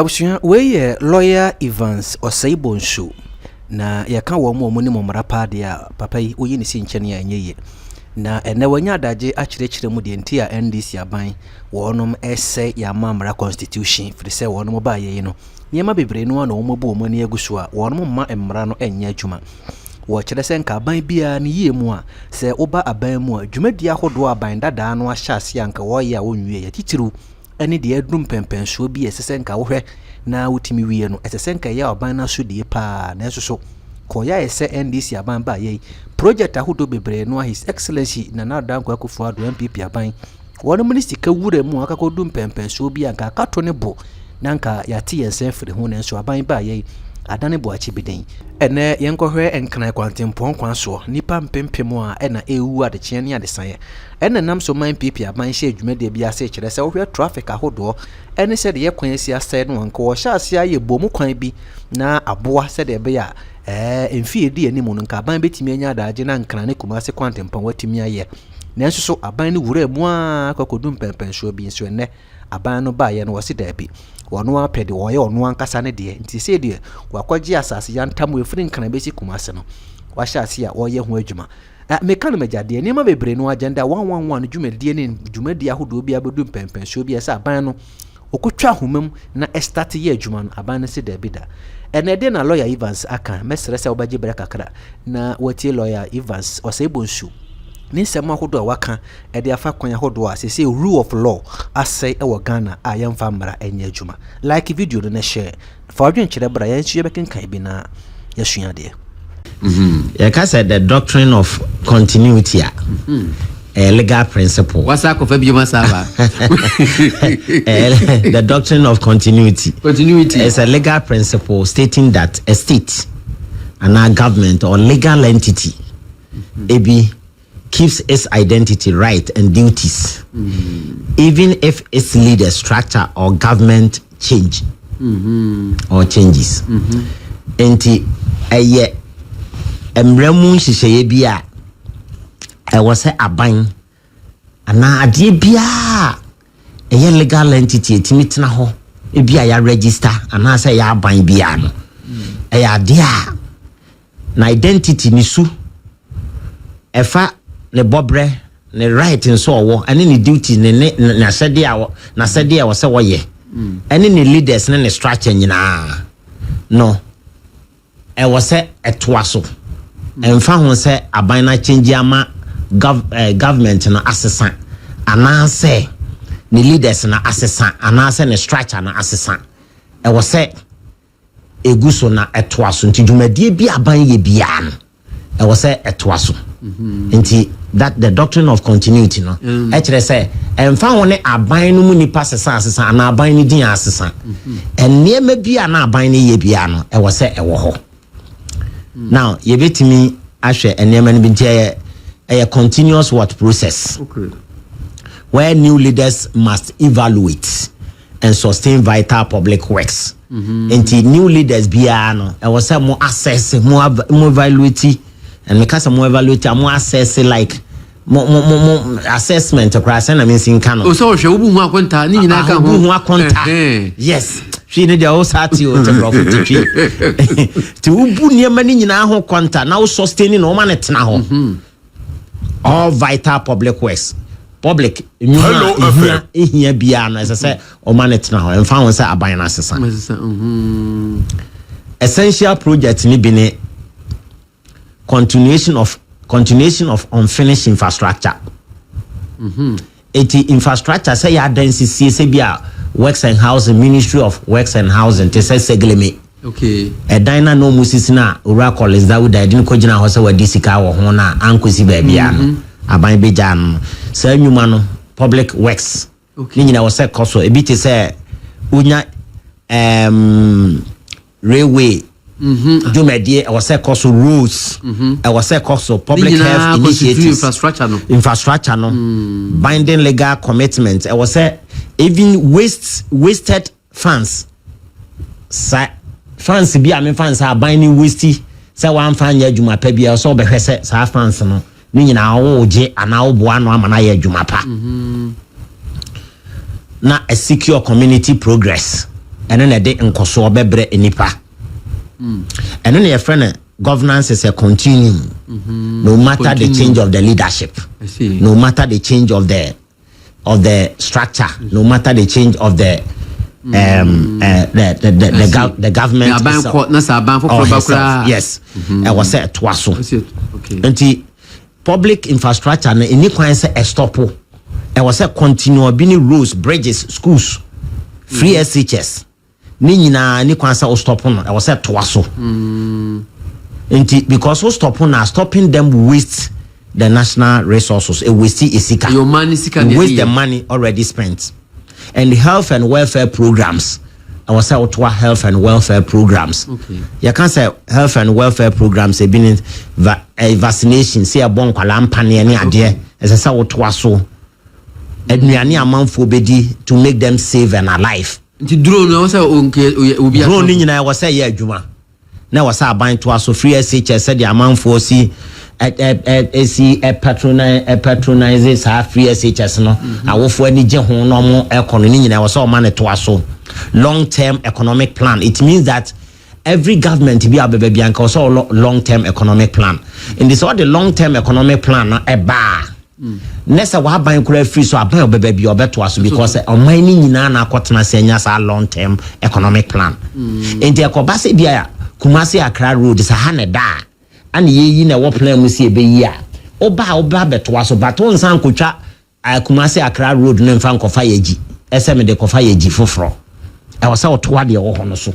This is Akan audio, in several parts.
Abusua we lawyer Evans Osaibonshu na yaka wo mo ni momra pa de a papa yi oyi ni si nkyene ya nyeye na ene wanya adaje akirechire mu de ntia NDC aban wonom ese ya mamra constitution firi se wonom ba ye no niema bebre no na wo bo mo ni agusu a wonom ma emra no enya adwuma wo kire se nka aban bia ni yie mu a se oba aban mu a dwumadi ahodo aban dada no ahya ase anka wo ye a wonwie ya titiru ene de adum pempenso bi esese nka wo hwe na wutimi wie no esese nka ya oban na so de pa na so koya ese NDC aban ba ye project ahodo bebre no His Excellency na danko akufo ado MPP aban wonu minister ka wure mu aka ko dum pempenso bi anka akato ne bo na nka yate yense firi ho ne so aban ba ye adane bo achi beden ene yenkohwe enkran kwantempon kwanso nipa mpempem a ena ewu ade kye ne ade san ene nam so man pipi aban hye adwumade bia se kire se wohwe traffic ahodo ene se de yekwan si asai no anko wo hya ase aye bomu kwan bi na aboa se de be ya emfie di ani mu no nka aban betimi anya adaje na nkran ne kumase kwantempon watimi aye nanso so aban ne wura mu a kwakodum pempenso bi nso ene aban no ba ye no wose da bi wono apede wo ye ono ankasa ne de nti se de wakwaji asase yantam efiri nkana besi kumase no wahya ase a wo ye ho adwuma meka no magade ne ma bebre no agenda 111 dwumadi ne dwumadi ahodo bi abedum pempenso bi esa aban no okotwa homam na start ye adwuma no aban no se da bi da ene de na lawyer Evans aka mesere se obaje bere kakra na watie lawyer Evans Osaibonshu ni sema hodo a waka e de afa kwan hodo a se rule of law asai e wo Ghana a yemfa mara enya adwuma like video no na share fa odwen kire bra yan hye bekenkan bi na yasua de ya ka say the doctrine of continuity a legal principle what's that of you masaba the doctrine of continuity is a legal principle stating that a state and a government or legal entity ebi keeps its identity, right, and duties, even if its leader, structure, or government change or changes. Enti eye emremu hihye bia e wo se aban ana ade bia eye legal entity etimi tena ho e bia ya register ana se ya aban bia no e ya ade a na identity ni su efa ne bobre ne right nso owo ane ne duty ne na sede a wo se wo ye ane ne leaders ne structure nyina no e wo se etoaso emfa ho se aban na change ama government na assessant ana se ne leaders na assessant ana se ne structure na assessant e wo se eguso na etoaso nti dwumadie bi aban ye bia no e wo se etoaso nti that the doctrine of continuity no actually say emfa woni aban no mu nipa sesa ana aban ni din asesa enniema bia na aban ni ye bia no e wo se e wo ho now ye betimi ahwe enniema no bi ntia a continuous what process where new leaders must evaluate and sustain vital public works nti new leaders bia no e wo se mo assess mo evaluate and me kasa mo evaluate mo assess like mo assessment across na means in Kano o so hwe obu hu akonta ni nyina ka hu akonta yes she need your sati o te profit twi ti ubu niema ni nyina ho konta na o sustain no ma netena ho all vital public works public nyuna ehia bia na say o ma netena ho emfa ho say aban na asesa essential project ni bi ne continuation of unfinished infrastructure. Infrastructure say ya density say bia works and housing Ministry of Works and Housing te say segleme. Okay. E dina no musisi na ura college that would didn't ko gina ho say wadi sika wo ho na ankosi ba bia no. Aban beja no. Say nyuma no public works. Okay. Ni nyina wo say koso e bi te say unya railway Jumedie I was say cost roads I was say cost public health initiatives infrastructure no binding legal commitments I was say even wasted funds funds bi am funds are binding wasty say one fan ya juma pa bia so be hwese sa funds no ni nyina wo je ana wo boa no amana ya juma pa na a secure community progress and then de nkoso bebre enipa and then your friend governance is a continuum no matter the change of the leadership. I see. No matter the change of the structure, no matter the change of the government itself. Yes. I was said twice. Okay. And public infrastructure and any kind a stop. I was said continue being roads, bridges, schools, free SHS. Nina any kind of stop on. I was said twice. Because we stopping them waste the national resources. It waste isika. Your money waste the money already spent. And the health and welfare programs. I was saying to health and welfare programs. Okay. You can't say health and welfare programs have been vaccination. See a bon kwalampani any idea. As I say what was so. Eduani amount for bedi to make them safe and alive. Drone also drone ni na was say yeah juma. Now was a buying to us so free SHS said the amount for see patronizes half free SHS no. I will for any jehon normal economy. I was all money to us so long-term economic plan. It means that every government be a baby and also long-term economic plan. In this all the long-term economic plan a bar. Next I buying free so I buy baby or better to us because on mining na kwatna senya sa long-term economic plan. In the Kobase bia Kumasi Accra Road is a haneda. And ye na what plan we see be ya. Oba beto aso but on san kucha Kumasi Accra Road no mfa nkofa yeji. SM de kofa yeji foforo. I was out to what the ohono so.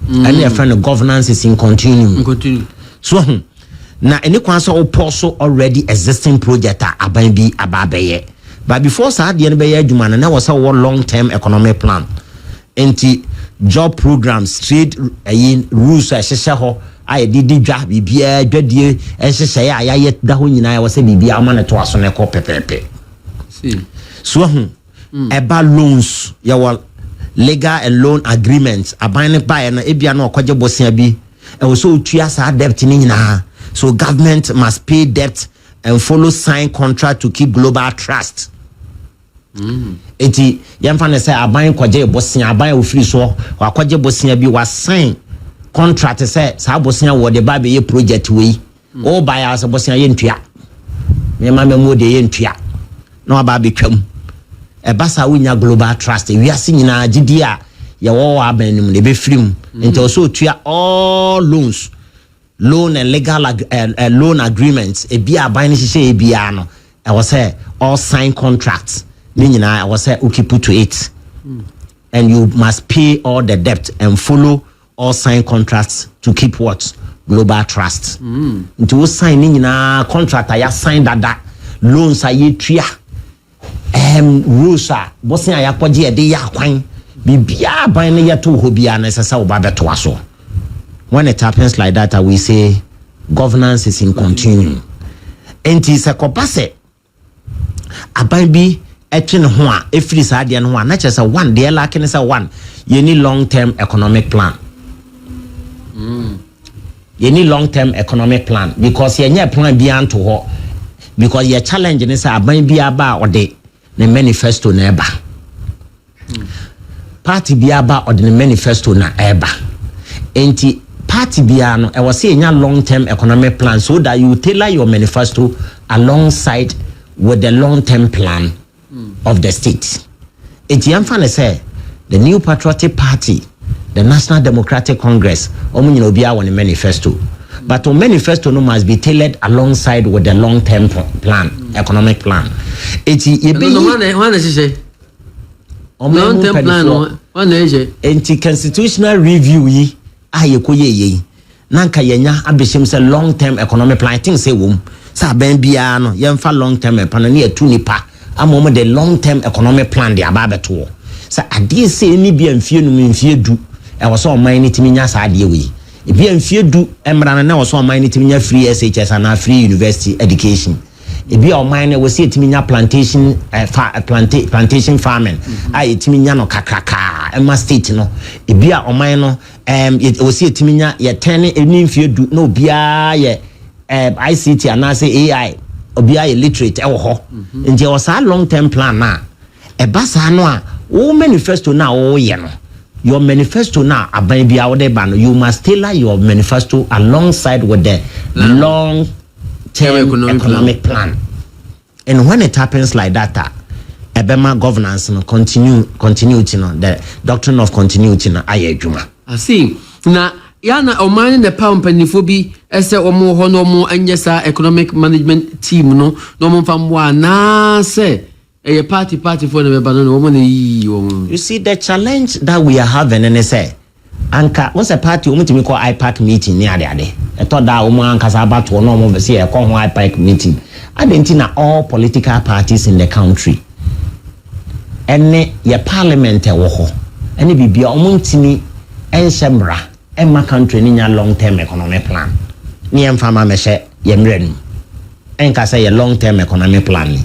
And your friend the governance is in continuum. So now any kwanso oposo already existing project aban bi ababeye. But before sa the be adwuma na was a long-term economic plan. Enti job programs, trade rules ehhehye ho I did dwa bibia dwadie ehhehye ya ayet da ho nyina was bibia amane to aso ne ko pepepe. See. So eba loans ya legal and loan agreements abane buy na ebia na okwaje bosia bi e wo so tua sa debt ni nyina. So government must pay debt and follow sign contract to keep global trust. Eti yamfa ne say aban kwaje bosia aban ofiri so akwaje bosia bi was sign contract say sa bosia wo de ba be ye project we o buy as bosia ye ntua me ma me de ye ntua na ba be twam e basa wonya global trust we are seeing na gidi a ye wo aban nim ne be firim nti also tua all loan and legal loan agreements e bia aban ni hye e bia no I was say all sign contracts. I was say okay put to it, and you must pay all the debt and follow all sign contracts to keep what global trust. Into signing in a contract, I sign that loans are ye tria. Rules are bossing I akwaji de ya kwan. Bibia by ne ya to hobia na sesa oba to aso. When it happens like that, we say governance is in continuum. Enti se kopase aban bi etwe ne ho a efiri sa de ne ho a na chese one de lacking is one you need long-term economic plan. You need long-term economic plan because you need plan beyond to ho because your challenge is aban bi aba or the manifesto na eba party bi aba or the manifesto na eba enti party bia no e was say nya long-term economic plan so that you tailor your manifesto alongside with the long-term plan of the state. Enti amfa say the New Patriotic Party, the National Democratic Congress, omunyi no bia won manifesto. But the manifesto no must be tailored alongside with the long-term plan, economic plan. Enti ye be one say long-term plan one say enti constitutional review yi ayekoye yi nanka yenya abeshim say long-term economic plan. I think say wom sa ben bia no yemfa long-term plan na etu nipa amom the long-term economic plan de ababeto sa ade say ni bia mfie no mfie du e wo so oman ni timinya sa ade we e bia mfie du emra na wo so oman ni timinya free SHS and free university education e bia oman na wo se timinya plantation plantation farming ai timinya no kakraka ema state no e bia oman no wo se timinya ye 10 ni mfie du no bia ye ICT and I say AI obia illiterate e wo ho nje wo sa long term plan na e ba sa no a wo manifesto na wo ye no your manifesto now aban bia wode ba no you must tailor your manifesto alongside with the long term economic plan. And when it happens like that ebema governance no continuity no the doctrine of continuity no ayedwuma. I see na yana omani the pound penifo bi ese omo ho no mo anyesa economic management team no mo fam wa na se a party for the woman. You see the challenge that we are having and they say anka once a party we call IPAC meeting near there. I thought that woman has about to no see a call IPAC meeting. I didn't know all political parties in the country. And your parliament woho. And it be omuntini en shembra en ma country ni long term economic plan. Ni emfama meshe yemrenu. En ka say a long term economic plan.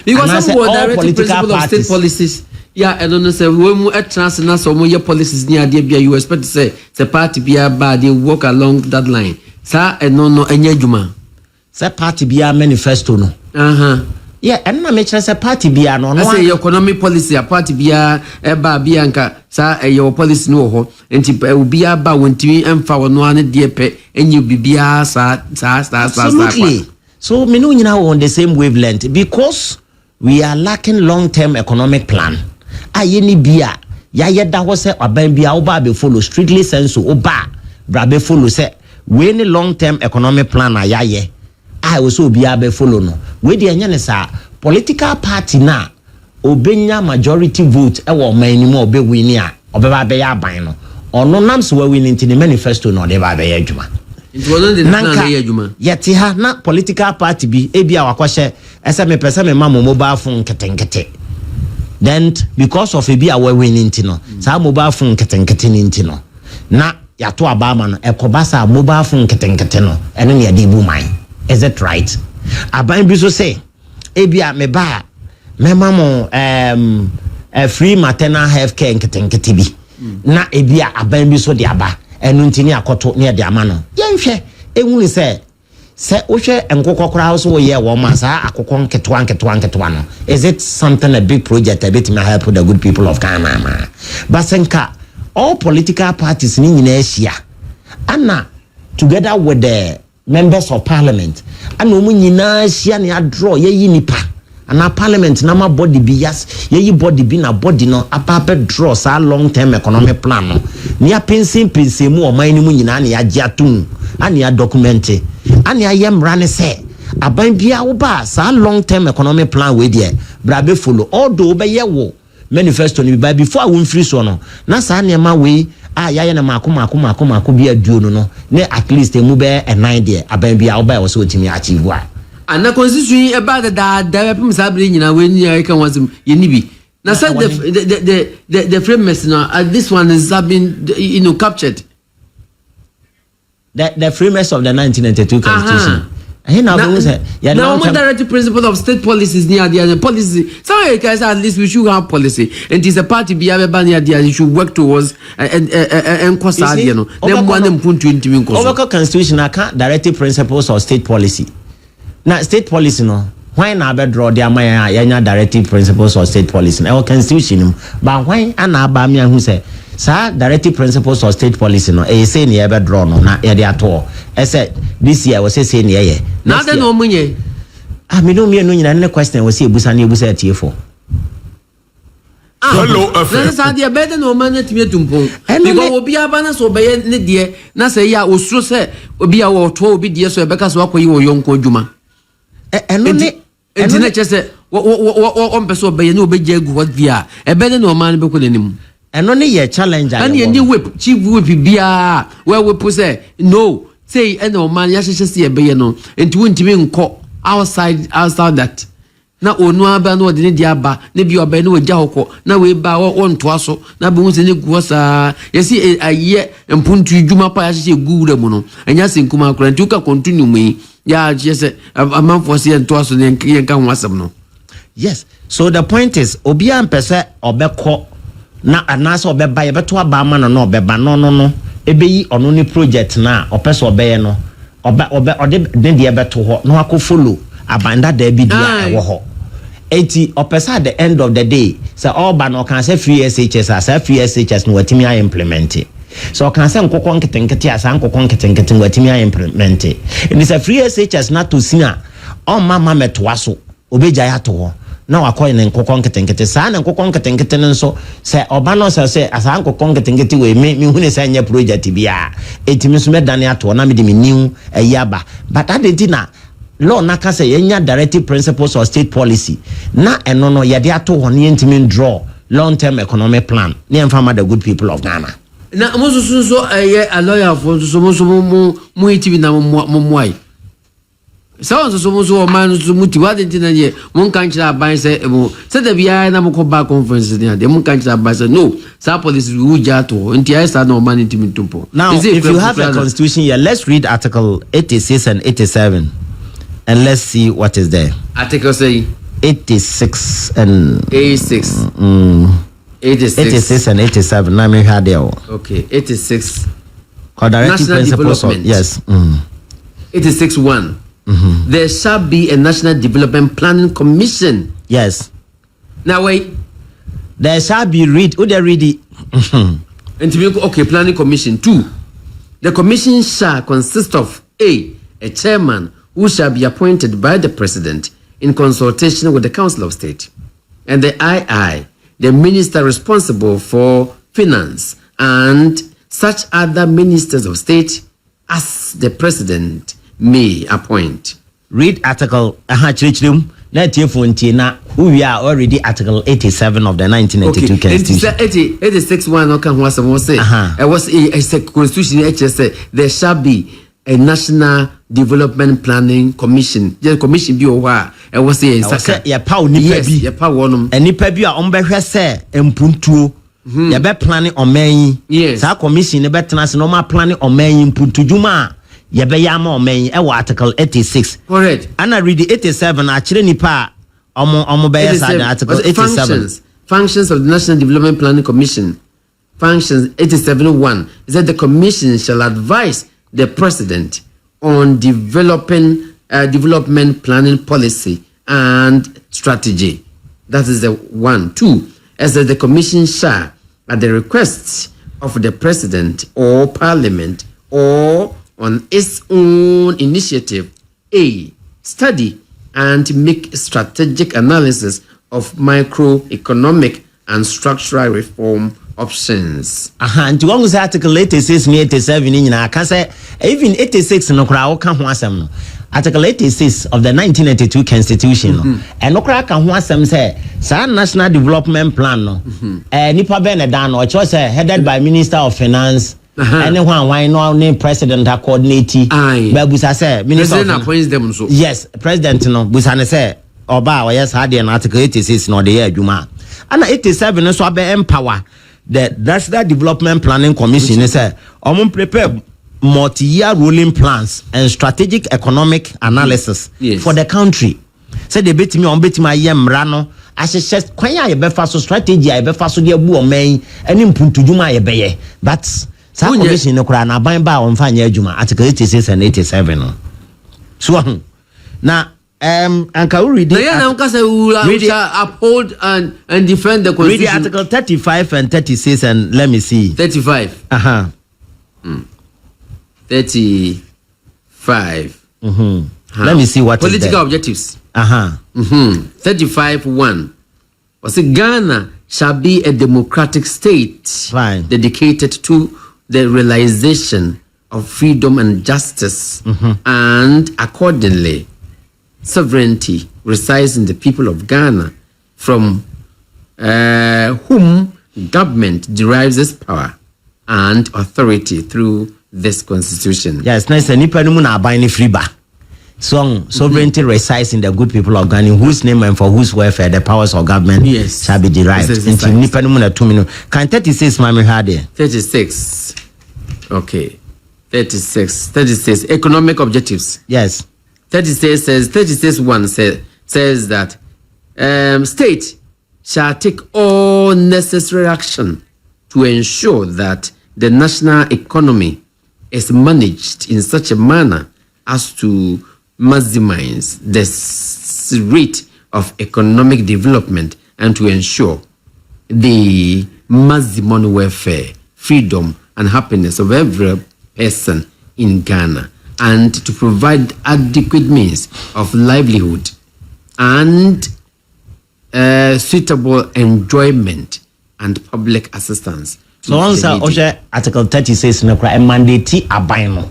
Because some directive principle of state policies, yeah, I don't know. Say when we at transnational, some your policies near the you expect to say the party be a bad, they walk along that line. Sir, and no, any juma. Say party be a manifesto no. Yeah, and I make sure say party be a no. I say your economic policy, a party be a bianca. Sir, your policy no ho. And it will be a bow when to and for one dear pet, and you be a absolutely. So me know you now on the same wavelength because we are lacking long-term economic plan. Ayeni bia ya yeda ho se aban bia oba be follow strictly sense oba bra be follow say we ni long-term economic plan ayaye I also bia be follow no we dey anya ne sa political party na obenya majority vote e wo man ni mo obe win a obeba be ya aban no ono nam so we win into the manifesto no dey ba be ya adwuma. It wasn't the plan adwuma. Yeti ha na political party bi e bia wakwahye ese me pese me ma mobile phone ketenkete. Then because of e bia we win into no sa mobile phone ketenkete ni into no na yato abama no ekobasa mobile phone ketenkete no ene ne yade bu man. Is it right? Aban bi so say e bia me ba me mamo free maternal health care ketenkete bi na e bia aban bi so de aba enu ntini akoto ne de ama no yenhwe ehunu se ohwe enkokokora so ye wo ma sa akokon nketwa no is it something a big project a bit me help the good people of Ghana ma basenka all political parties ni nyina ahia ana together with the members of parliament ana omu nyina ahia ne draw ye nipa ana parliament na ma body bi yes ye body bi na body no apa draw sa long term economic plan no ni apensin mu o man ni mu nyina na ya giatum ani ya document ani ayem rane se aban bia wo ba sa long term economic plan we there bra be follow although be ye wo manifesto ni bi before we free so no na sa ne ma we ya na mako bi aduo no ne at least mu be a 9 there aban bia wo ba wo so otimi achieve wa. And the constitution about the Sabri, you know, when you can was Yenibi. Now, said the framers now, this one has been, captured. The framers of the 1992 constitution. Now, directive principle of state policies near the other policy. Some guys at least we should have policy, and it is a party be a ban you should work towards and you know. Then one them put to intimate constitution. I can't directive principles of state policy. Now, state policy no. Why na be draw their my directive principles of state policy? Our constitution, but why ana ba me who say, sir, directive principles of state policy no. Say ni be draw no na e dey at all. I said this year was say ni ye. Na de no munye. Me no nyina ne question was say ebusa tie for. Hello, that's how the better no man to me tumpon. Because obi abana so be ne de na say ya osuro say obi a wo to obi de so e beka so akoyi wo yonko dwuma. Enti na chese wo mpeso be ye no be jegu what via e be no man be ko nanim. Eno ne ye challenge and ye whip chief whip bia where we say no say no man ya hye se e be ye no enti wontimi nko outside that. Na onu aba na odine di aba na bi oba na ogya hokọ na we ba won to aso na be hunse ne guo sa yesi aye mpuntu dwuma pa ya hye guure mu no anya senkuma akora nti uka continue mu ya yese amanfo se to aso ne yenka ho asem no. Yes, so the point is obi ampese obekọ na anase obeba ye beto aba ma no obeba no ebeyi ono ni project na opese obeye no ode de beto ho no akọ follow abanda da bi dia ewo ho 80 opesa at the end of the day say all ban or can say free SHS as free SHS no watimi I implement it. So can say nkokon ketenkete as nkokon ketenkete watimi I implement it. And it's a free SHS not to sina on mama metwaso obeja ya to na wakoy na nkokon ketenkete sa na nkokon ketenkete nso say oba no say as nkokon ketenkete we me hu ne say nya project bia etimi so medane ato na me de me new eyaba but adentina law na ka say yenya directive principles or state policy na eno no yede ato ho ne ntimi draw long term economic plan ne emfa the good people of Ghana na so a lawyer for so mo itibi na mo ai so man so muti wadenti na ye mon kan kira ban say da bia na mo ko ba conference ni de mon kan kira ban say no sa police will jato nti I start no man intimi tumpo. Now if you have a constitution here, let's read article 86 and 87 and let's see what is there. Article say 86 and 86 86 and 87 na me had there. Okay, 86 directive principles of, yes 86-1 there shall be a National Development Planning Commission. Yes. Now wait. There shall be read it. And to make okay, Planning Commission 2. The commission shall consist of a chairman who shall be appointed by the president in consultation with the Council of State, and the II, the minister responsible for finance, and such other ministers of state as the president may appoint. Read article we are already article 87 of the 1982 Constitution. 86-1 was a constitution. There shall be a National Development Planning Commission. The commission be over. I was saying, and nipa bi a ombehwe se empuntuo ya be planning oman. Yes. Sa commission ne betena se no ma planning oman impuntu djuma ya be ya ma oman e article 86. Correct. And I read the 87 a kire nipa omo be article 87. Functions of the National Development Planning Commission. Functions 87-1 is that the commission shall advise the president on development planning policy and strategy. That is the 1. 2, as that the commission shall, at the request of the president or parliament or on its own initiative, study and make strategic analysis of microeconomic and structural reform options. And to almost article 86 and 87 in I can say even 86 no crowd can wasam. Article 86 of the 1982 Constitution and no crowd can wasam say National Development Plan no nipa benedan or choice headed by Minister of Finance. Anyone why no name president coordinate Babusa say Minister appoints them so. Yes, president no busane say oba yes had an article 86 no the year juma. And 87 so be empower the National Development Planning Commission is prepare multi-year rolling plans and strategic economic analysis for the country. Say they bet me on bet my rano as just kwanya ye befa so strategy ye befa so de bu o man ani mpuntu djuma ye beye but sa commission no kura na ban ba on fa nya adjuma article 86 and 87 so na and can we read it? Uphold and defend the Constitution. Read article 35 and 36 and let me see. 35. 35. Let me see what political objectives. 35-1. Was it Ghana shall be a democratic state dedicated to the realization of freedom and justice, and accordingly sovereignty resides in the people of Ghana, from whom government derives its power and authority through this constitution. Yes, nice. Nipa numu na abani friba. So sovereignty resides in the good people of Ghana, in whose name and for whose welfare the powers of government shall be derived. Into nipa numu na 2 minutes. Can 36 mami hade? 36. Okay. 36. Economic objectives. Yes. 36-1 says that state shall take all necessary action to ensure that the national economy is managed in such a manner as to maximize the rate of economic development and to ensure the maximum welfare, freedom, and happiness of every person in Ghana, and to provide adequate means of livelihood and suitable enjoyment and public assistance. So once Article 36 no cry mandate abaino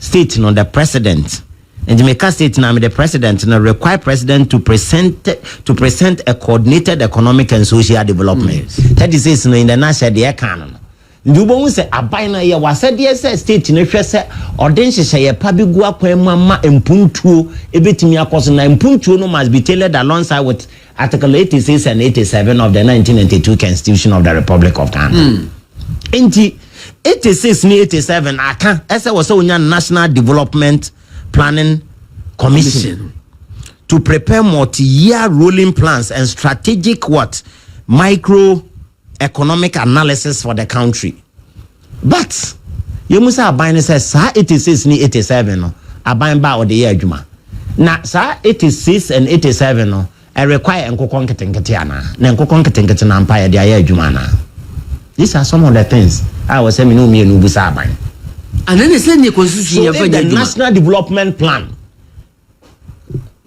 state no the president and Jamaica state now the president no require president to present a coordinated economic and social development. 36 no in the national the canon. Ndubo say abaino ye wase de say state no hwe say orden hye ye pa bi gu akwan mama empuntuo ebetimi akoso na empuntuo no must be tailored alongside with Article 86 and 87 of the 1992 Constitution of the Republic of Ghana. Enti 86 ni 87 aka ese wo se onya National Development Planning Commission to prepare multi-year rolling plans and strategic microeconomic analysis for the country. But you must have buying says 86 ni 87 no aban ba o de year adwuma na 86 and 87 no I require enkokon ketenkete ana na enkokon ketenkete na mpa ya de year adwuma na. These are some of the things I was saying. And then they send the constitution. So the National Development Plan,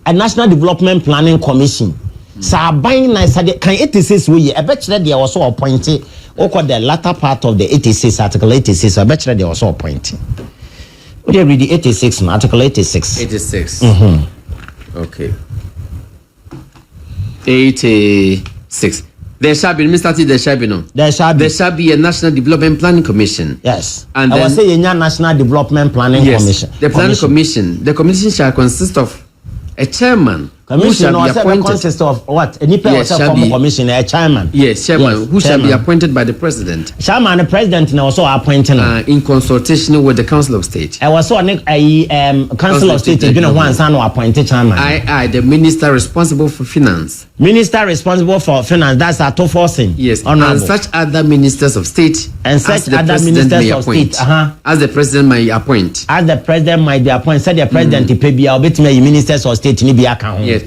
a National Development Planning Commission. So buying nice. Can 86 we? I bet you that they also appointed. Or the latter part of the 86 Article 86. I bet you that they also appointed. Would you read the 86 Article 86? 86. Okay. 86. There shall be, there shall be no. There shall be a National Development Planning Commission. Yes. And I was saying National Development Planning Commission. The Planning Commission. The commission shall consist of a chairman. Commission who shall be appointed. Consist of what? Any form of commission, a chairman. Yes, chairman. Who shall be appointed by the president. Chairman, the president now also appointed in consultation with the Council of State. I was so a Council of State. You know, one son appointed chairman. The minister responsible for finance. Minister responsible for finance. That's a tough forcing. Yes, and such other ministers of state. And such other ministers of state. As the president might appoint. As the president might be appointed. Said the president to pay be a bit me ministers of state ni be account. Yes,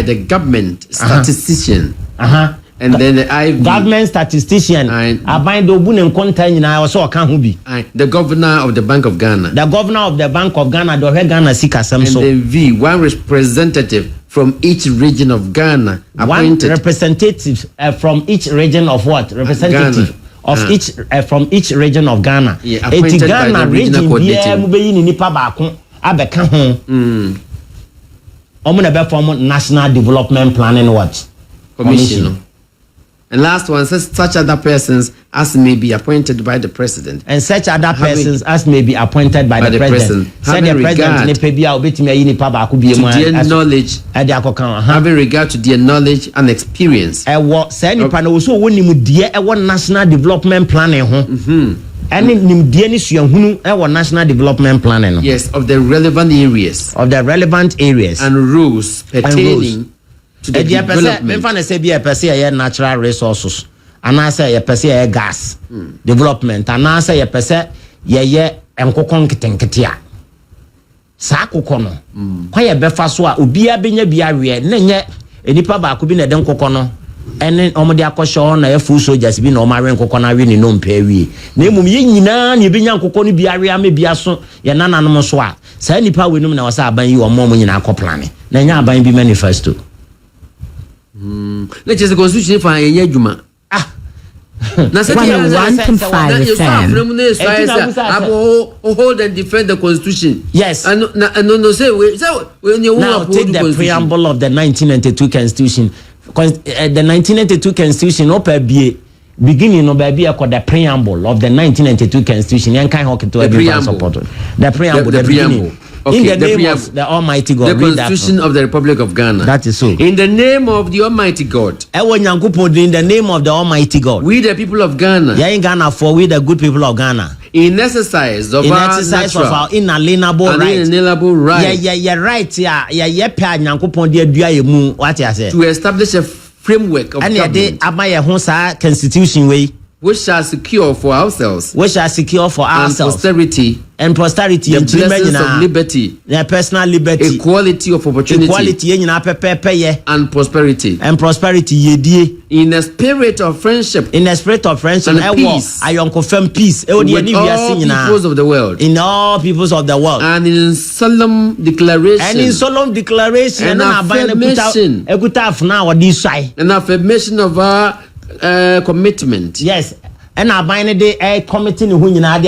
the government statistician. And then the government statistician. Abind the Obun and Contain. I also account who be. The governor of the Bank of Ghana. The governor of the Bank of Ghana. The Ghana Sika Samso. And then one representative from each region of Ghana. Appointed. One representative from each region of what? Representative. Ghana. Of each from each region of Ghana. Yeah, appointed Ghana by the regional coordinator. National Development Planning what? Commission. And last one says such other persons as may be appointed by the president. And such other persons as may be appointed by the president. Having regard to their knowledge, having regard to their knowledge and experience. National Development Planning. National Development Planning. Yes, of the relevant areas. And rules pertaining to the development. Natural resources. And I say a per gas development. And I say a per se enkokon ketenketia. Sa kokono. Kwaya befa so a obia benya bia we nenye enipa ba ko bi na den kokono. Ene omode akosho na efu soldiers bi na omare nkokon awe ni no mpa awie. Na emum ye nyina na ebenya nkokon bi awe ame bia so ye nananom so a. Sa nipa we num na wasa aban yi omom nyina akoplan. Na nya aban bi manifesto. Let's just constitution for a juma. Now, 1.5 hold and defend the constitution. Yes. No, say when you now take the preamble of the 1992 Constitution. The 1992 Constitution, beginning of the preamble of the 1992 Constitution. The preamble. Okay, in the name of the Almighty God. The Constitution of the Republic of Ghana. That is so. In the name of the Almighty God. In the name of the Almighty God. We the people of Ghana. Yeah, in Ghana for we the good people of Ghana. In exercise of our inalienable right. Yeah, right. To establish a framework of government. Constitution way. which shall secure for ourselves and posterity and posterity the blessings of liberty, the personal liberty, equality of opportunity, and prosperity. In a spirit of friendship, and peace, peace with all peoples of the world, and in solemn declaration, and affirmation of our commitment. Yes. And I bind the committing who you know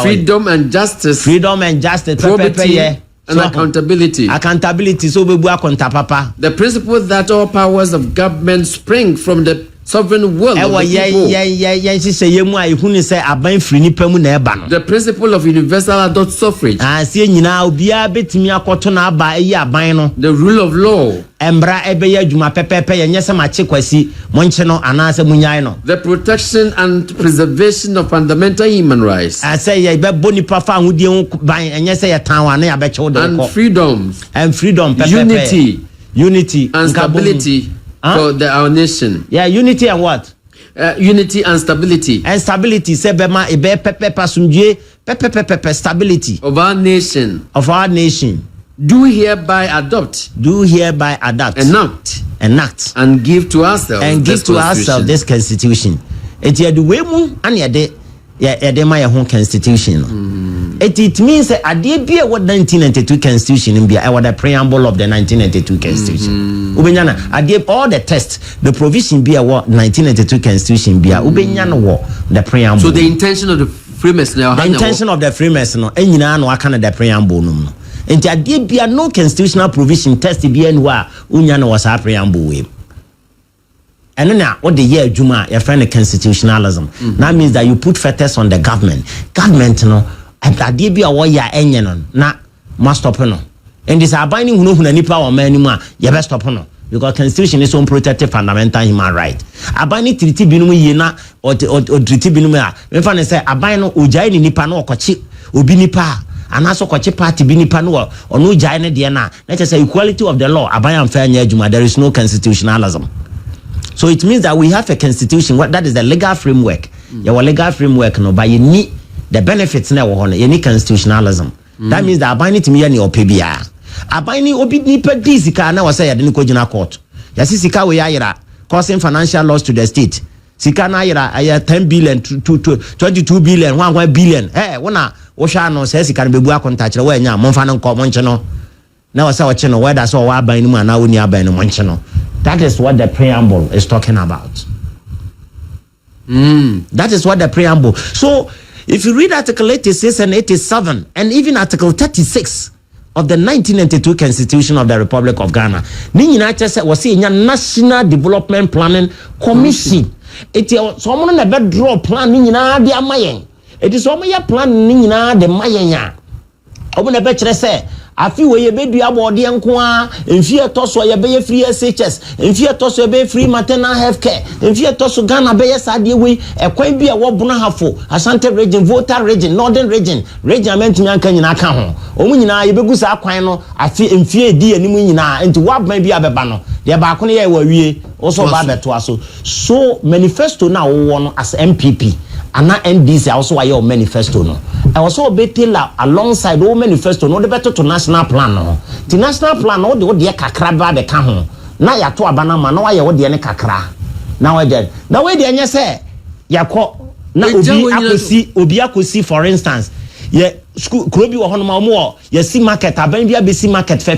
freedom and justice, probity and accountability. So we work on papa. The principle that all powers of government spring from the sovereign will of the people. The principle of universal adult suffrage. The rule of law. The protection and preservation of fundamental human rights. And freedoms. Unity and stability for our nation. Yeah, unity and what? Unity and stability. And stability. Stability of our nation. Do hereby adopt. Enact. And give to ourselves. This constitution. It constitution. It means that what 1992 constitution in the preamble of the 1992 constitution. I gave all the tests, the provision be what 1992 constitution be the preamble. So the intention of the Freemason, and the preamble. And there be no constitutional provision test be anywhere was a preamble. And then what the year Juma, your friend constitutionalism. That means that you put fetters on the government. Government, and that be a warrior enyon, not must stop no. And this are binding who know any power man anymore, you best stop no. Because constitution is unprotected fundamental human right. A binding treaty binum yena or treaty binuma. When fan say a binding ujaini nipa no kochi ubinipa. And also kochi party binipa no or no jaine diana. Let us say equality of the law. Abayan fair Juma, there is no constitutionalism. So it means that we have a constitution. That is the legal framework. Your legal framework, no, but you need the benefits now. You need constitutionalism. That means that abiding to me any OPBR. Abiding OPB per disika now say I didn't go to court. Yasisika we are causing financial loss to the state. Sika na ira 10 billion to 22 billion, 1 billion. Hey, wana osha no says he can be bua contact we nya monfa no nko moncheno. Now say what cheno where that's all wa ban mu na woni aban no moncheno. That is what the preamble is talking about. That is what the preamble. So, if you read Article 86 and 87, and even Article 36 of the 1992 Constitution of the Republic of Ghana, was a National Development Planning Commission. It is someone a bed draw plan in the Mayan. It is only a plan in the Mayan. Open a better say. Afi we ye be dua body enko a enfie toso ye be free SHS enfie toso be free maternal health care enfie toso Ghana be sade we ekwan bi a wo bona hafo Asante region Volta region Northern region mentumi anka nyina aka ho omu nyina ye begu sa kwan no afi enfie di animu nyina enti waban bi abeba no de ba ko ne ye wawie also ba beto aso so manifesto na wo no as MPP ana NDC also why your manifesto no I also be tell alongside all manifesto no the better to national plan no the national plan no de kakra ba be ka ho na ya to abana ma na why wo de ne kakra na we dey na we dey anya say yakọ na obi akosi for instance ye school krobi wo hono ma mo ye si market aban bi abesi market fe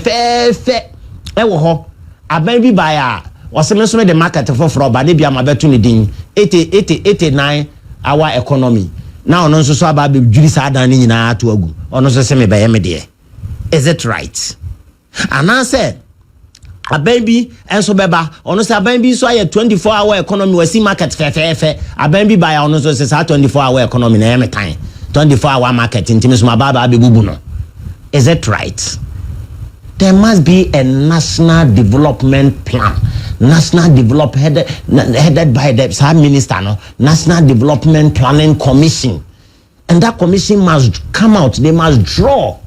e wo ho aban bi ba ya waseme the market for ba ne bi amabeto ne din 89 our economy now no so aba be dwiri sa dan ni nyina to agu ono so se me be me de is it right and I said a baby enso beba ono se aban bi so aye 24-hour economy we see market fe aban bi buy ono so se 24-hour economy na me time 24-hour market intimi so baba be bubu no is it right? There must be a national development plan. National development headed by the Prime Minister, no? National Development Planning Commission. And that commission must come out. They must draw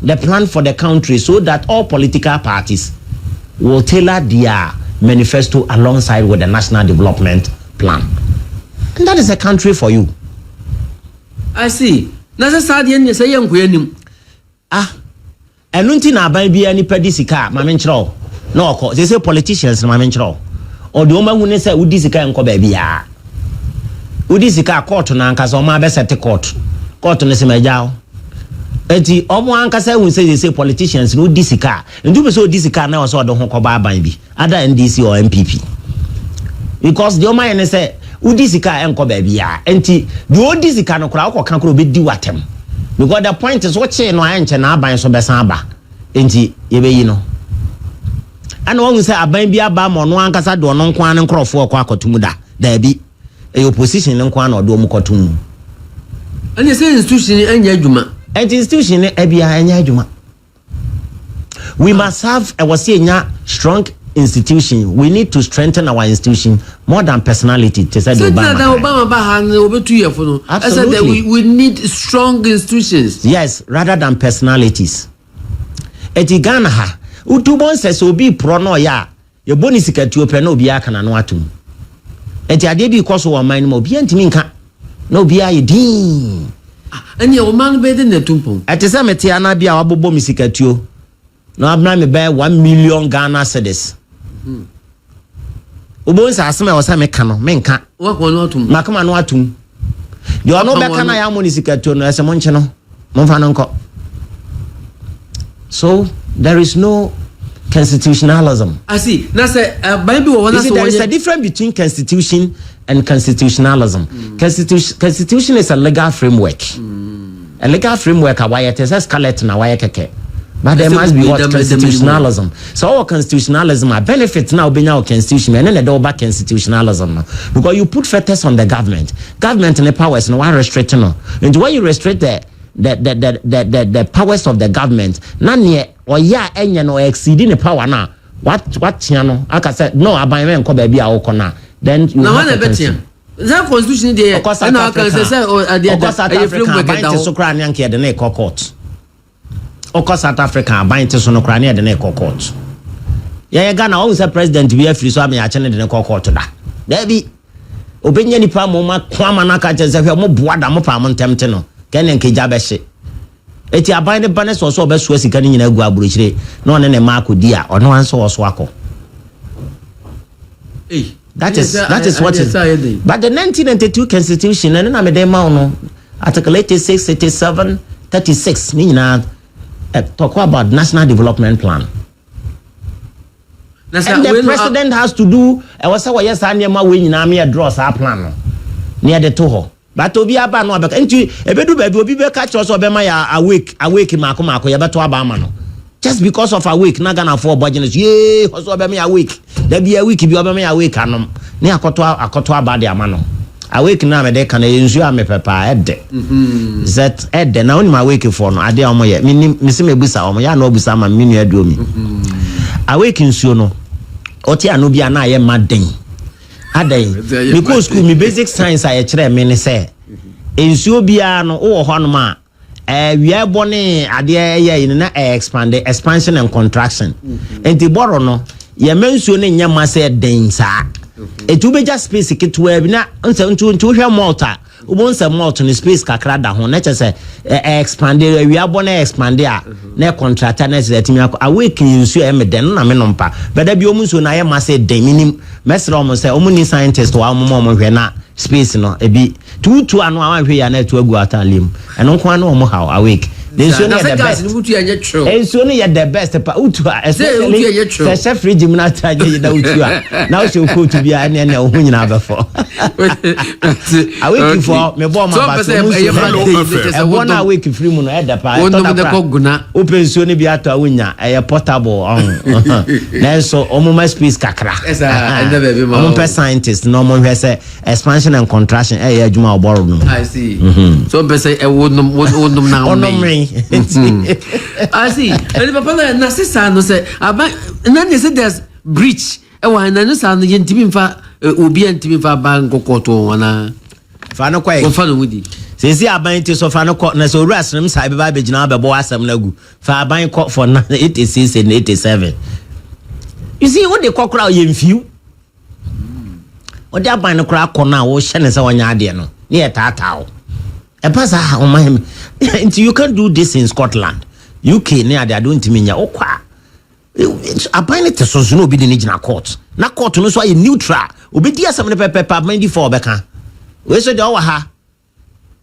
the plan for the country so that all political parties will tailor their manifesto alongside with the National Development Plan. And that is a country for you. I see. Nasa sadian say yankuanim. Enunti na aban bia ni pedi sika ma menchro. No okọ. They say politicians na ma menchro. O de o ma hu ne say udi sika enko ba bia. Udi sika court na ankasa o ma be set court. Court ne se majao. Enti omo ankasa hu say they say politicians no udi sika. Ndu be so udi sika na o so do ho ko ba aban bi. Ada NDC or MPP. Because the Oma and say Udisika and Kobabia, enti the Udisika no crowd or can't be do watem. Because the point is what chain or anchen by so besamba. Enti ye know. And one say a baby abam on one casa do non quan and cross for Quacotumuda. There be a opposition in Quan or Domucotum. And you say institution and Yajuma. And institution Ebia and Yajuma. We must have a was strong institution. We need to strengthen our institution more than personality. To say so Obama. I said that we need strong institutions. Yes, rather than personalities. Eti Ghana ha. Utubon says obi prono ya. Your bonus to open no biaka na no atum. Eti ade bi koso wa man mo bi antimi nka. No bia ye din. And your man be den netumpo. Eti se meti ana bia wabobo misikatuo. No abna me buy 1 million Ghana cedis. Ubon sa asema wasa meka no menka. Wako no atum. Makama no atum. De ono beka na ya money sikatuo no ese monche no. Momfa no nko. So there is no constitutionalism. I see. Na say Bible wona so there is a difference between constitution and constitutionalism. Constitution is a legal framework. A legal framework awaya tese skeleton awaya keke. But there must be what constitutionalism. So our constitutionalism are benefits now being our constitution and then the double back constitutionalism. Because you put fetters on the government. Government and the powers no one restricting no. And when you restrict the powers of the government, none yet or no exceeding the power now. What you know? I can say no abamen ko baby a okona. Then you have a constitution. That constitution there. And I can say at the end court. Oko South Africa bind to sono krania de neko court. Ya Ghana always a president be free so am ya chene de neko court da. There be obenya nipa mo ma kwama na ka chese hwe mo boada mo pa mo ntemte no. Kene nke jabe hye. Eti aban de bane so be so sika ni nyina gu aburuchire na one ne ma akodi a ono anso wo so akọ. That is what it is. But the 1992 constitution and na me dey ma no article 86 87 36 ni nyina talk about national development plan. And the president has to do was say yes anyama we nyina me draw sa plan near the toho. But obi aba no abeka nti ebedu baby obi be catch us obema ya awake mako ya beto aba ama no. Just because of a week na Ghana for budget ye so obema ya week. There be a week bi obema ya week anom. Ne akoto aba de ama no. Awake na me de kan ensu ame pepa ede zet ede na oni ma wake for no ade omo ye me se mebusa omo ya na obusa ma me nu aduo mi awake nsuo no oti anu bia na ye maden aden because school me basic science aye kire me ne se nsuo bia no wo ho no ma wi bone ade ye na expansion and contraction enti boro no ye mensuo ne nya ma se den sa etu be just space ketwa bi na ntu hwe malta ubonsa malt no space kakra da ho na chese expand wi abona expand a na contract na se timi awake nsu e meden na me nompa beda bi omunso na ye ma se den minim mesra omo se omuni scientist wa omo hwe na space no ebi tutu anu awan hwe ya na etu agu atalim eno nko anu omo how awake nsu no the best nsu no ye the best pa utu especially se fridge mu na taje da utu a na o se ko tu bia na na ohun nyina befo awake for me bo ma ba so e wona awake free mu no e da pa open nsu no bia to awunya e portable na so omo ma space kakra omo pe scientist no omo hwe se expansion and contraction e adwuma oboro no I see so be say e wonum na onomre I see and papa na sisa no say aba na dey say there's breach e wa na no sa no yentimi mfa obi yentimi mfa ba ngokoto wana fa no kwai fa no wudi sesi aban ti so fa no ko na so ruas nim sa be ba be gina be bo asem na gu fa aban ko for 86 and 87 you see what they call crowd yemfiu o de aban no kra kona wo hye ne se wonya ade no ne ye taataw e pasa ha o man until you can do this in Scotland UK ne ade don't nya okwa aban ne tesoso no obi de ne gina court na court no so aye neutral obi di asem ne pepepe aban di for beka we so de o wa ha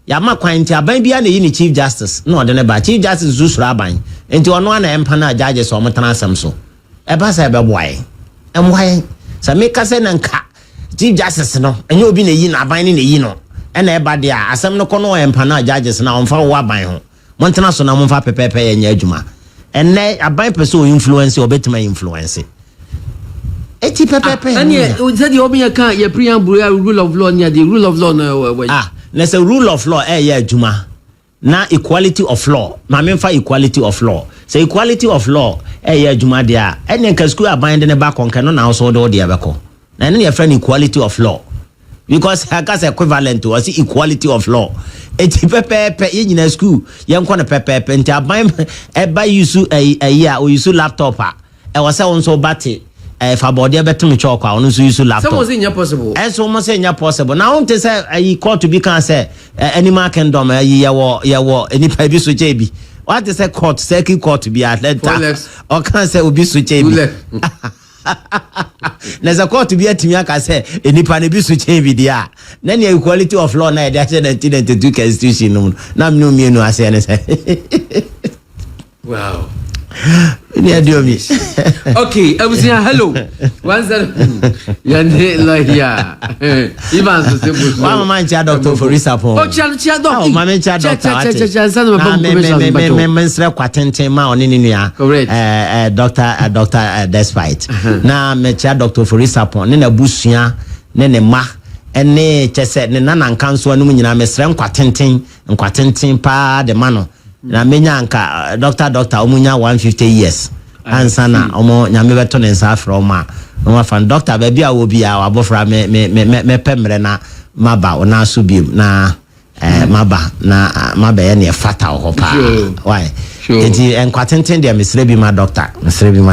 ya ma kwan ti aban bia na yi ni chief justice no de ne ba chief justice zusura aban enti ono ana empa na judges o motana asem so e ba sa be boy emwaye sa me ka se na nka chief justice no enye obi na yi na aban ni na yi no e na e ba de a asem no kono empa na judges na onfa wo aban ho montana so na monfa pepepe ye nya adwuma enne aban pese o influence obetima influence eti pepepe ani o said you obi kan ye preamble rule of law near the rule of law no there's a rule of law yeah adwuma na equality of law ma memfa equality of law so equality of law yeah adwuma dia ene nka school aban de ne ba konka no na so do de abeko na ne friend equality of law because has equivalent to us equality of law eti pepepe ye nyina school ye nko na pepepe nti aban e ba use a o use laptop e was say onso bate fa body betum chok a ono so use laptop so was it possible so mo say possible now want to say I court to be can say animal kingdom ye wo enipa bi so che bi what is say court circuit court to be Atlanta or can say obi so che bi neza court to be atimi aka say enipa ne bi so che bi dia na ne equality of law na e dey 1992 constitution no na me no mienu ase ne say wow okay, I was here. Hello. Once that like yeah. Even so simple. Mama man cha doctor for resapo. Oh, cha doctor. Oh, mama cha doctor. Me sre kwatenten ma oni ni nua. Correct. Doctor despite. Na me cha doctor for resapo ne na busua ne ma ene chese ne na nkanso anu nyina me sre kwatenten pa de mano. Na menya anka doctor omunya 150 years ansana omo nyame beto ne nsa afro ma no fan doctor ba bia wo bia abofra me pemre na maba ona so biem na maba na maba ye ne fata ho pa why enti enkwatenten de mesre bi ma doctor mesre bi ma